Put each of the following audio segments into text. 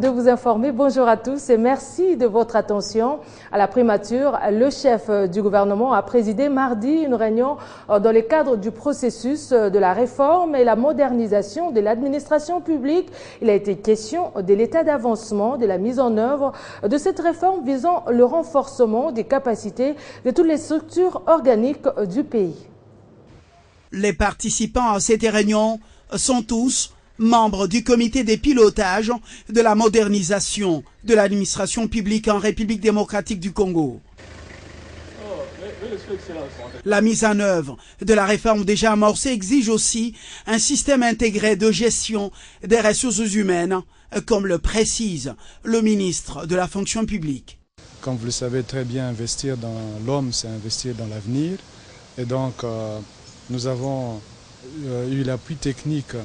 De vous informer. Bonjour à tous et merci de votre attention. À la primature, le chef du gouvernement a présidé mardi une réunion dans le cadre du processus de la réforme et la modernisation de l'administration publique. Il a été question de l'état d'avancement de la mise en œuvre de cette réforme visant le renforcement des capacités de toutes les structures organiques du pays. Les participants à cette réunion sont tous membre du comité des pilotages de la modernisation de l'administration publique en République démocratique du Congo. La mise en œuvre de la réforme déjà amorcée exige aussi un système intégré de gestion des ressources humaines, comme le précise le ministre de la fonction publique. Comme vous le savez très bien, investir dans l'homme, c'est investir dans l'avenir. Et donc, nous avons eu l'appui technique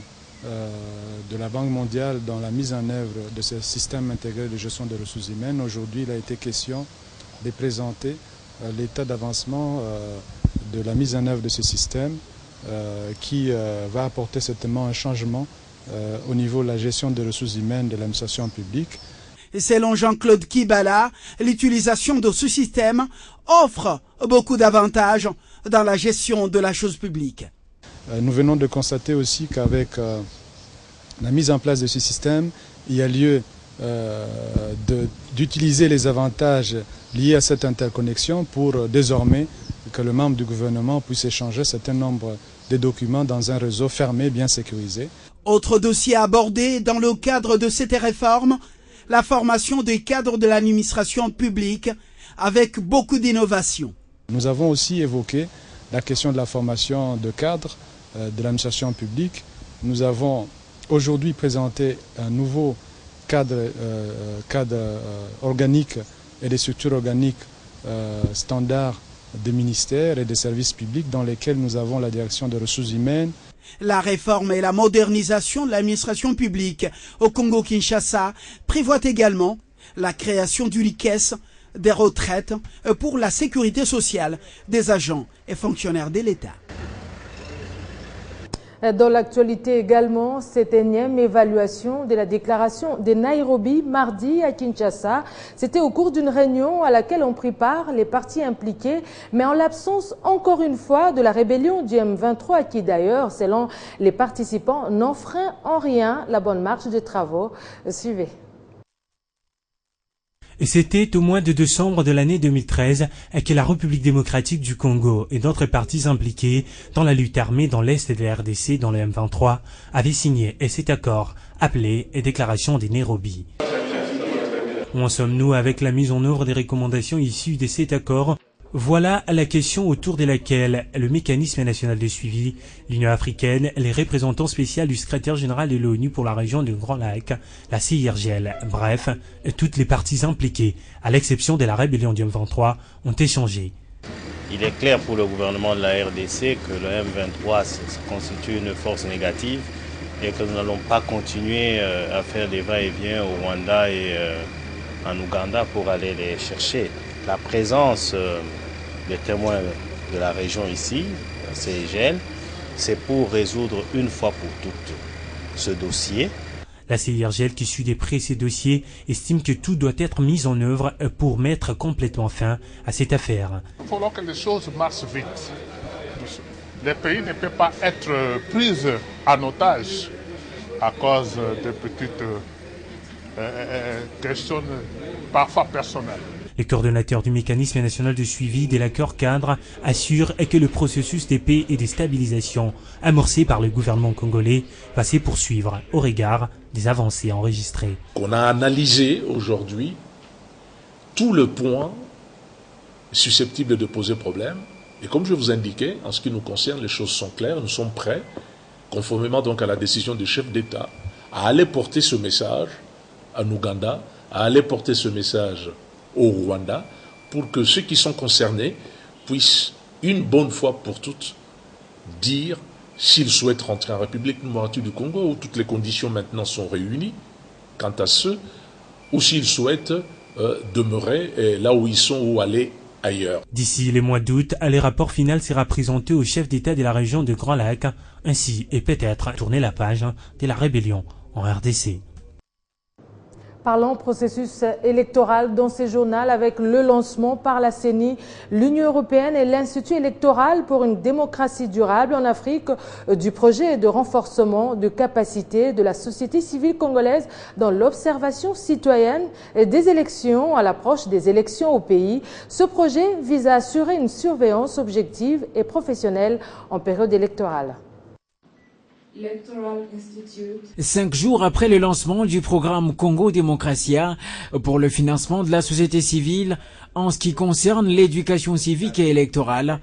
de la Banque mondiale dans la mise en œuvre de ce système intégré de gestion des ressources humaines. Aujourd'hui, il a été question de présenter l'état d'avancement de la mise en œuvre de ce système qui va apporter certainement un changement au niveau de la gestion des ressources humaines de l'administration publique. Selon Jean-Claude Kibala, l'utilisation de ce système offre beaucoup d'avantages dans la gestion de la chose publique. Nous venons de constater aussi qu'avec la mise en place de ce système, il y a lieu d'utiliser les avantages liés à cette interconnexion pour désormais que le membre du gouvernement puisse échanger un certain nombre de documents dans un réseau fermé, bien sécurisé. Autre dossier abordé dans le cadre de cette réforme, la formation des cadres de l'administration publique avec beaucoup d'innovations. Nous avons aussi évoqué la question de la formation de cadres de l'administration publique. Nous avons aujourd'hui présenté un nouveau cadre organique et des structures organiques standards des ministères et des services publics dans lesquels nous avons la direction des ressources humaines. La réforme et la modernisation de l'administration publique au Congo-Kinshasa prévoit également la création d'une caisse des retraites pour la sécurité sociale des agents et fonctionnaires de l'État. Dans l'actualité également, cette énième évaluation de la déclaration de Nairobi mardi à Kinshasa. C'était au cours d'une réunion à laquelle ont pris part les partis impliqués, mais en l'absence encore une fois de la rébellion du M23 qui d'ailleurs, selon les participants, n'enfreint en rien la bonne marche des travaux. Suivez. Et c'était au mois de décembre de l'année 2013 que la République démocratique du Congo et d'autres partis impliqués dans la lutte armée dans l'Est de la RDC dans le M23 avaient signé cet accord appelé Déclaration de Nairobi. Où en sommes-nous avec la mise en œuvre des recommandations issues de cet accord? Voilà la question autour de laquelle le mécanisme national de suivi, l'Union africaine, les représentants spéciaux du secrétaire général de l'ONU pour la région du Grand Lac, la CIRGL, bref, toutes les parties impliquées, à l'exception de la rébellion du M23, ont échangé. Il est clair pour le gouvernement de la RDC que le M23 constitue une force négative et que nous n'allons pas continuer à faire des va-et-vient au Rwanda et en Ouganda pour aller les chercher. La présence des témoins de la région ici, CIRGL, c'est pour résoudre une fois pour toutes ce dossier. La CIRGL qui suit de près ces dossiers estime que tout doit être mis en œuvre pour mettre complètement fin à cette affaire. Il faut que les choses marchent vite. Les pays ne peuvent pas être pris en otage à cause de petites questions parfois personnelles. Le coordonnateur du mécanisme national de suivi de l'accord cadre assure que le processus de paix et de stabilisation amorcé par le gouvernement congolais va se poursuivre au regard des avancées enregistrées. On a analysé aujourd'hui tous les points susceptibles de poser problème. Et comme je vous indiquais, en ce qui nous concerne, les choses sont claires, nous sommes prêts, conformément donc à la décision du chef d'État, à aller porter ce message en Ouganda, à aller porter ce message au Rwanda, pour que ceux qui sont concernés puissent, une bonne fois pour toutes, dire s'ils souhaitent rentrer en République démocratique du Congo, où toutes les conditions maintenant sont réunies, quant à ceux, ou s'ils souhaitent demeurer là où ils sont ou aller ailleurs. D'ici le mois d'août, le rapport final sera présenté au chef d'État de la région de Grand Lac, ainsi et peut-être tourner la page de la rébellion en RDC. Parlons processus électoral dans ce journal avec le lancement par la CENI, l'Union européenne et l'Institut électoral pour une démocratie durable en Afrique du projet de renforcement de capacité de la société civile congolaise dans l'observation citoyenne des élections à l'approche des élections au pays. Ce projet vise à assurer une surveillance objective et professionnelle en période électorale. 5 jours après le lancement du programme Congo Democratia pour le financement de la société civile en ce qui concerne l'éducation civique et électorale,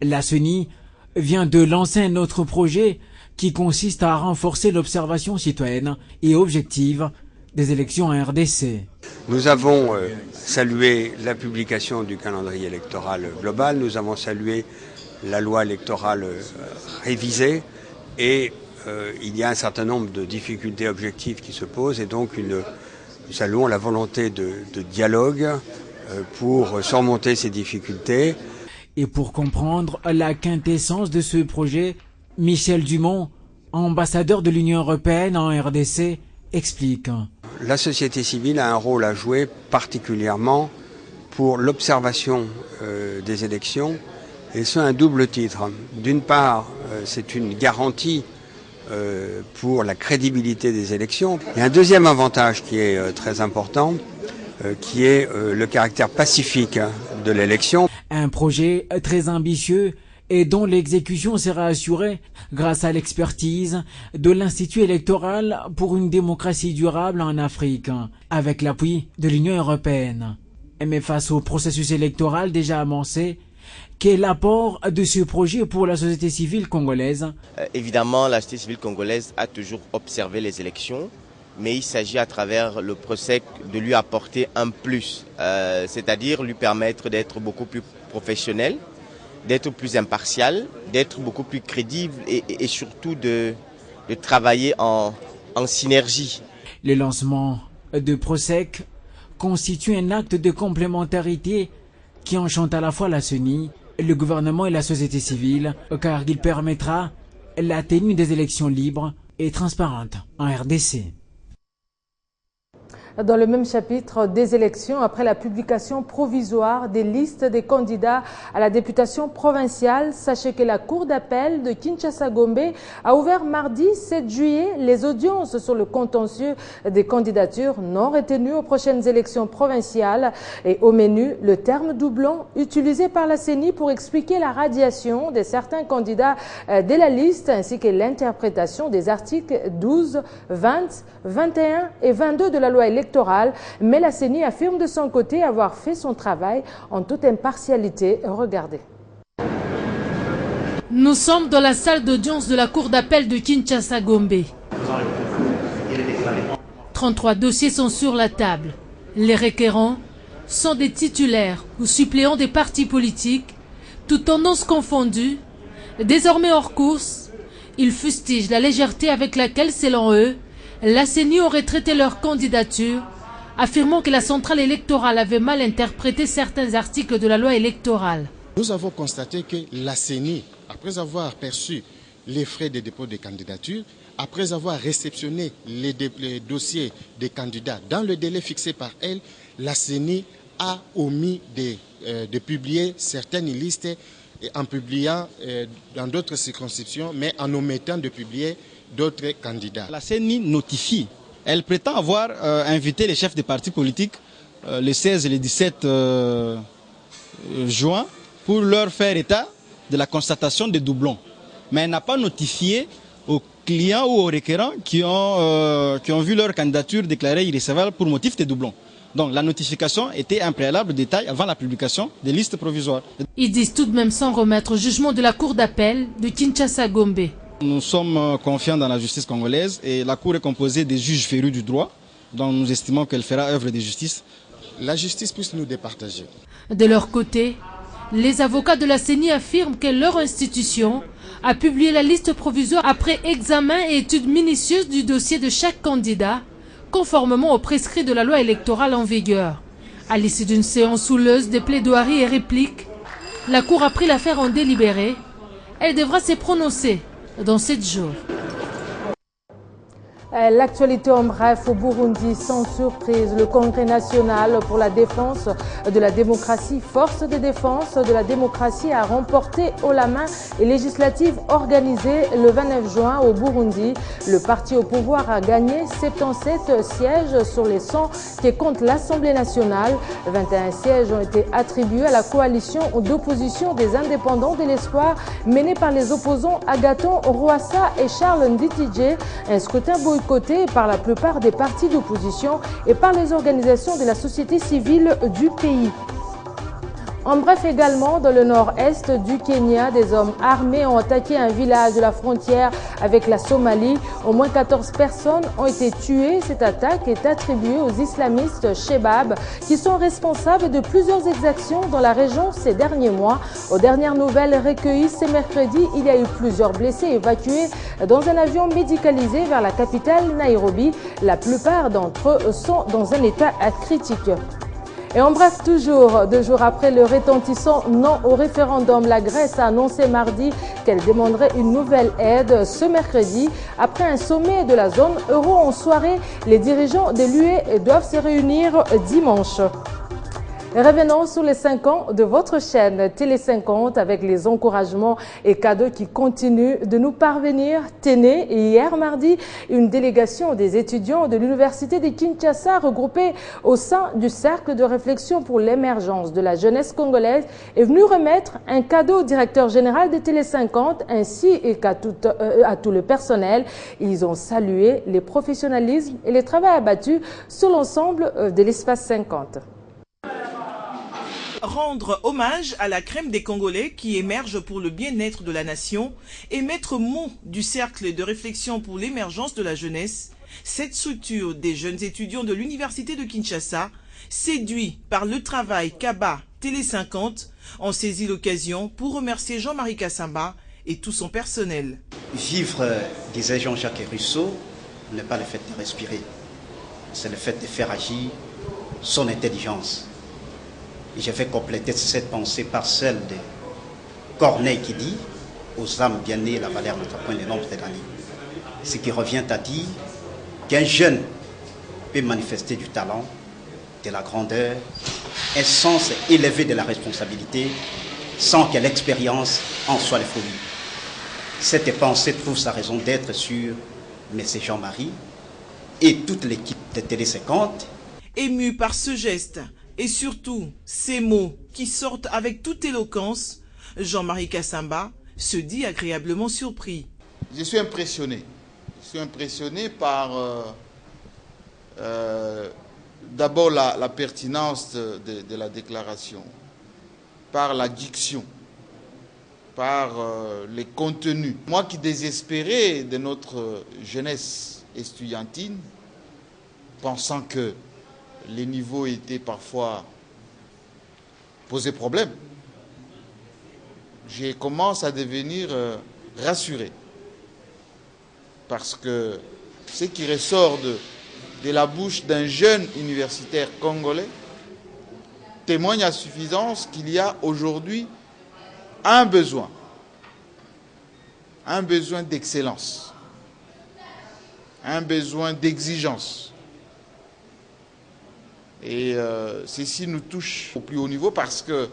la CENI vient de lancer un autre projet qui consiste à renforcer l'observation citoyenne et objective des élections en RDC. Nous avons salué la publication du calendrier électoral global, nous avons salué la loi électorale révisée et il y a un certain nombre de difficultés objectives qui se posent et donc nous saluons la volonté de dialogue pour surmonter ces difficultés. Et pour comprendre la quintessence de ce projet, Michel Dumont, ambassadeur de l'Union européenne en RDC, explique. La société civile a un rôle à jouer particulièrement pour l'observation des élections et ce, un double titre. D'une part, c'est une garantie pour la crédibilité des élections. Il y a un deuxième avantage qui est très important, qui est le caractère pacifique de l'élection. Un projet très ambitieux et dont l'exécution sera assurée grâce à l'expertise de l'Institut électoral pour une démocratie durable en Afrique, avec l'appui de l'Union européenne. Mais face au processus électoral déjà amorcé, quel est l'apport de ce projet pour la société civile congolaise? Évidemment, la société civile congolaise a toujours observé les élections, mais il s'agit à travers le procès de lui apporter un plus, c'est-à-dire lui permettre d'être beaucoup plus professionnel, d'être plus impartial, d'être beaucoup plus crédible et surtout de travailler en synergie. Le lancement de PROSEC constitue un acte de complémentarité qui enchante à la fois la CENI, le gouvernement et la société civile, car il permettra la tenue des élections libres et transparentes en RDC. Dans le même chapitre des élections, après la publication provisoire des listes des candidats à la députation provinciale, sachez que la Cour d'appel de Kinshasa-Gombe a ouvert mardi 7 juillet les audiences sur le contentieux des candidatures non retenues aux prochaines élections provinciales et au menu le terme doublon utilisé par la CENI pour expliquer la radiation de certains candidats de la liste ainsi que l'interprétation des articles 12, 20, 21 et 22 de la loi électorale. Mais la CENI affirme de son côté avoir fait son travail en toute impartialité. Regardez. Nous sommes dans la salle d'audience de la Cour d'appel de Kinshasa-Gombe. 33 dossiers sont sur la table. Les requérants sont des titulaires ou suppléants des partis politiques, toutes tendances confondues, désormais hors course. Ils fustigent la légèreté avec laquelle, selon eux, la CENI aurait traité leur candidature, affirmant que la centrale électorale avait mal interprété certains articles de la loi électorale. Nous avons constaté que la CENI, après avoir perçu les frais de dépôt de candidature, après avoir réceptionné les dossiers des candidats dans le délai fixé par elle, la CENI a omis de publier certaines listes en publiant dans d'autres circonscriptions, mais en omettant de publier d'autres candidats. La CENI notifie. Elle prétend avoir invité les chefs des partis politiques le 16 et le 17 juin pour leur faire état de la constatation des doublons. Mais elle n'a pas notifié aux clients ou aux requérants qui ont vu leur candidature déclarée irrecevable pour motif de doublons. Donc la notification était un préalable détail avant la publication des listes provisoires. Ils disent tout de même s'en remettre au jugement de la Cour d'appel de Kinshasa-Gombe. Nous sommes confiants dans la justice congolaise et la Cour est composée des juges férus du droit, dont nous estimons qu'elle fera œuvre de justice. La justice puisse nous départager. De leur côté, les avocats de la CENI affirment que leur institution a publié la liste provisoire après examen et étude minutieuse du dossier de chaque candidat, conformément aux prescrits de la loi électorale en vigueur. À l'issue d'une séance houleuse de plaidoiries et répliques, la Cour a pris l'affaire en délibéré. Elle devra se prononcer dans 7 jours. L'actualité en bref au Burundi, sans surprise, le Congrès national pour la défense de la démocratie, force de défense de la démocratie, a remporté haut la main les législatives organisées le 29 juin au Burundi. Le parti au pouvoir a gagné 77 sièges sur les 100 qui comptent l'Assemblée nationale. 21 sièges ont été attribués à la coalition d'opposition des indépendants de l'espoir menée par les opposants Agathon Rwasa et Charles Nditije. Un scrutin boycotté par la plupart des partis d'opposition et par les organisations de la société civile du pays. En bref, également, dans le nord-est du Kenya, des hommes armés ont attaqué un village de la frontière avec la Somalie. Au moins 14 personnes ont été tuées. Cette attaque est attribuée aux islamistes Shebab qui sont responsables de plusieurs exactions dans la région ces derniers mois. Aux dernières nouvelles recueillies ce mercredi, il y a eu plusieurs blessés évacués dans un avion médicalisé vers la capitale Nairobi. La plupart d'entre eux sont dans un état critique. Et en bref, toujours 2 jours après le retentissant non au référendum, la Grèce a annoncé mardi qu'elle demanderait une nouvelle aide ce mercredi. Après un sommet de la zone euro en soirée, les dirigeants de l'UE doivent se réunir dimanche. Revenons sur les 5 ans de votre chaîne Télé 50 avec les encouragements et cadeaux qui continuent de nous parvenir. Tenez, hier mardi, une délégation des étudiants de l'Université de Kinshasa regroupée au sein du Cercle de réflexion pour l'émergence de la jeunesse congolaise est venue remettre un cadeau au directeur général de Télé 50 ainsi qu'à tout le personnel. Ils ont salué les professionnalismes et les travaux abattus sur l'ensemble de l'espace 50. Rendre hommage à la crème des Congolais qui émerge pour le bien-être de la nation et maître mot du cercle de réflexion pour l'émergence de la jeunesse, cette structure des jeunes étudiants de l'Université de Kinshasa, séduits par le travail Kaba Télé 50, ont saisi l'occasion pour remercier Jean-Marie Kassamba et tout son personnel. Vivre, disait Jean-Jacques Rousseau, n'est pas le fait de respirer, c'est le fait de faire agir son intelligence. Et je vais compléter cette pensée par celle de Corneille qui dit « Aux âmes bien nées, la valeur n'entre point le nombre des années ». Ce qui revient à dire qu'un jeune peut manifester du talent, de la grandeur, un sens élevé de la responsabilité, sans que l'expérience en soit le folie. Cette pensée trouve sa raison d'être sur M. Jean-Marie et toute l'équipe de Télé 50. Ému par ce geste, et surtout, ces mots qui sortent avec toute éloquence, Jean-Marie Kassamba se dit agréablement surpris. Je suis impressionné. Je suis impressionné par d'abord la pertinence de la déclaration, par la diction, par les contenus. Moi qui désespérais de notre jeunesse estudiantine, pensant que les niveaux étaient parfois posés problème, je commence à devenir rassuré. Parce que ce qui ressort de la bouche d'un jeune universitaire congolais témoigne à suffisance qu'il y a aujourd'hui un besoin d'excellence, un besoin d'exigence. Et ceci nous touche au plus haut niveau parce que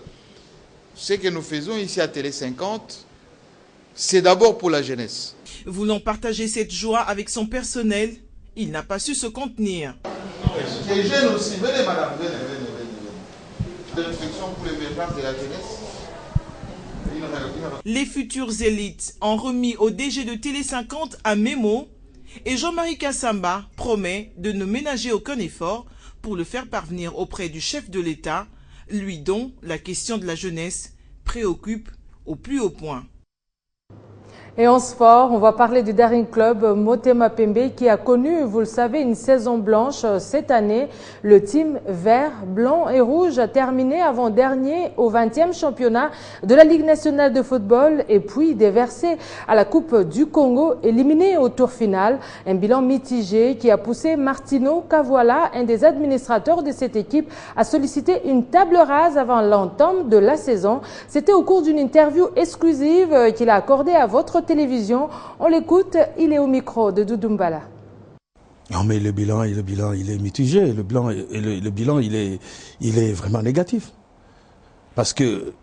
ce que nous faisons ici à Télé 50, c'est d'abord pour la jeunesse. Voulant partager cette joie avec son personnel, il n'a pas su se contenir. Les jeunes aussi, venez madame, venez. De réflexion pour l'émergence de la jeunesse. Les futures élites ont remis au DG de Télé 50 un mémo et Jean-Marie Kassamba promet de ne ménager aucun effort pour le faire parvenir auprès du chef de l'État, lui dont la question de la jeunesse préoccupe au plus haut point. Et en sport, on va parler du Daring Club Motema Pembe qui a connu, vous le savez, une saison blanche cette année. Le team vert, blanc et rouge a terminé avant-dernier au 20e championnat de la Ligue nationale de football et puis déversé à la Coupe du Congo, éliminé au tour final. Un bilan mitigé qui a poussé Martino Kavoala, un des administrateurs de cette équipe, à solliciter une table rase avant l'entame de la saison. C'était au cours d'une interview exclusive qu'il a accordée à votre télévision. On l'écoute, il est au micro de Doudou Mbala. Non, mais le bilan, il est mitigé. Le bilan, il est vraiment négatif. Parce que